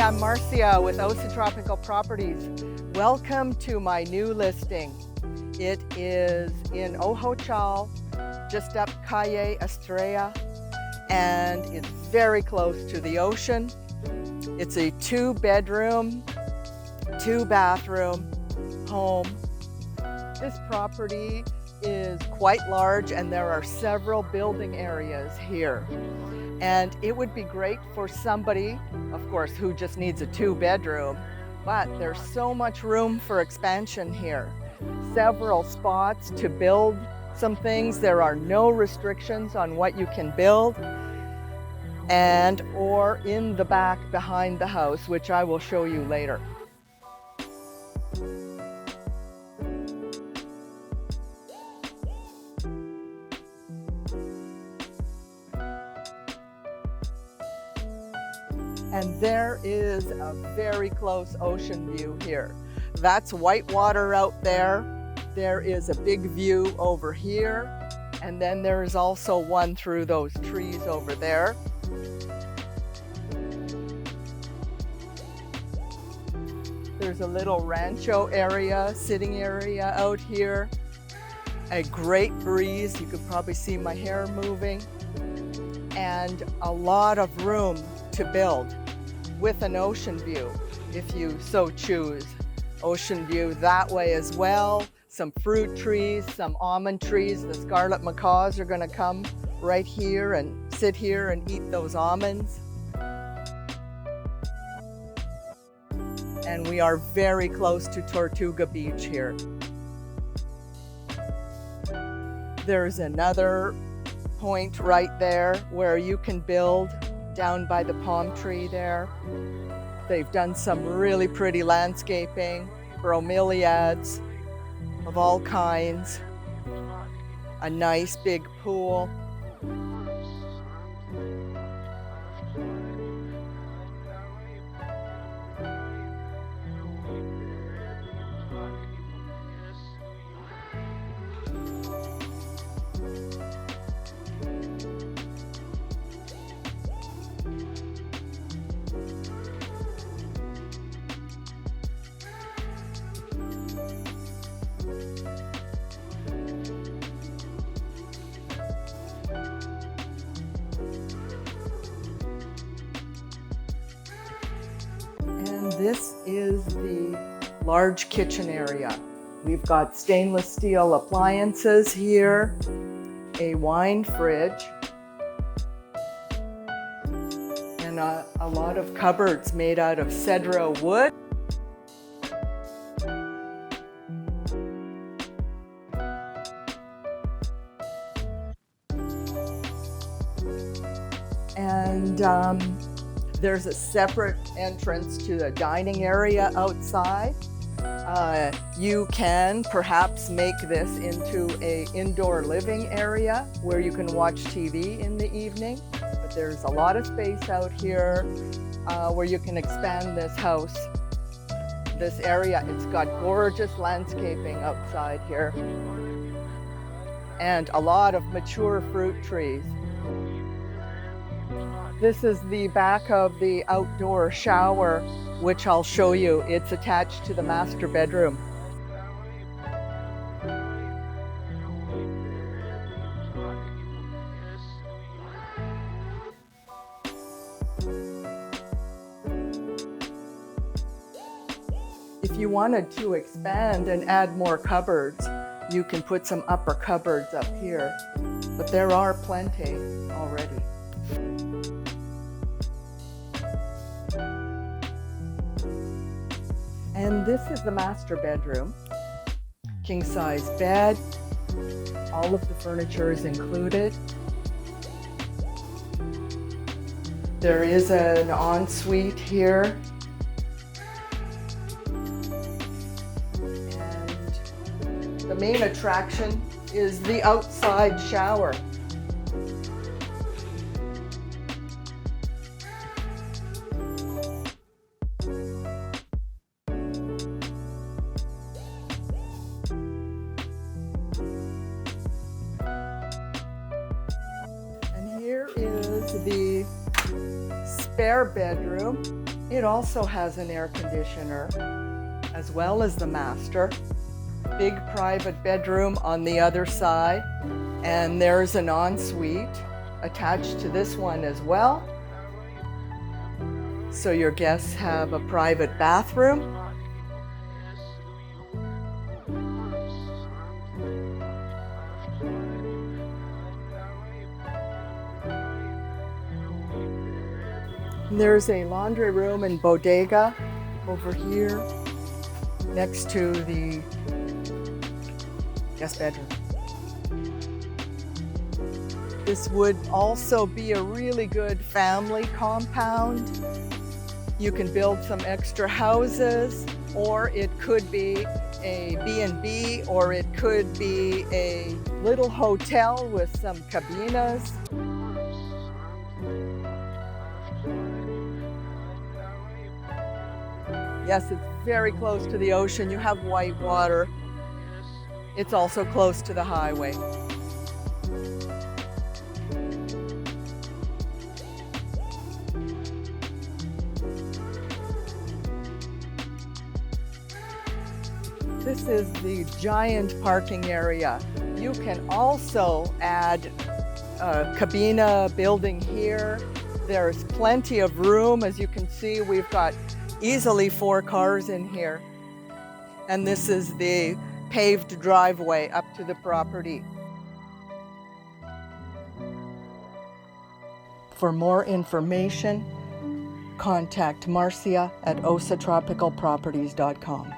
I'm Marcia with Osa Tropical Properties. Welcome to my new listing. It is in Ojochal, just up Calle Estrella, and it's very close to the ocean. It's a 2-bedroom, 2-bathroom home. This property is quite large and there are several building areas here. And it would be great for somebody, of course, who just needs a 2-bedroom, but there's so much room for expansion here. Several spots to build some things. There are no restrictions on what you can build, and or in the back behind the house, which I will show you later. And there is a very close ocean view here. That's white water out there. There is a big view over here. And then there is also one through those trees over there. There's a little rancho area, sitting area out here. A great breeze. You could probably see my hair moving. And a lot of room to build with an ocean view, if you so choose. Ocean view that way as well. Some fruit trees, some almond trees. The scarlet macaws are going to come right here and sit here and eat those almonds. And we are very close to Tortuga Beach here. There's another point right there where you can build down by the palm tree there. They've done some really pretty landscaping, bromeliads of all kinds, a nice big pool. This is the large kitchen area. We've got stainless steel appliances here, a wine fridge, and a lot of cupboards made out of cedro wood. And there's a separate entrance to the dining area outside. You can perhaps make this into an indoor living area where you can watch TV in the evening. But there's a lot of space out here where you can expand this house, this area. It's got gorgeous landscaping outside here and a lot of mature fruit trees. This is the back of the outdoor shower, which I'll show you. It's attached to the master bedroom. If you wanted to expand and add more cupboards, you can put some upper cupboards up here, but there are plenty already. And this is the master bedroom. King-size bed. All of the furniture is included. There is an ensuite here. And the main attraction is the outside shower. Here is the spare bedroom It also has an air conditioner as well as the master. Big private bedroom on the other side, and there's an ensuite attached to this one as well. So your guests have a private bathroom. There's a laundry room and bodega over here next to the guest bedroom. This would also be a really good family compound. You can build some extra houses, or it could be a B&B, or it could be a little hotel with some cabinas. Yes, it's very close to the ocean. You have white water. It's also close to the highway. This is the giant parking area. You can also add a cabina building here. There's plenty of room. As you can see, we've got easily 4 cars in here. And this is the paved driveway up to the property. For more information, contact Marcia at osatropicalproperties.com.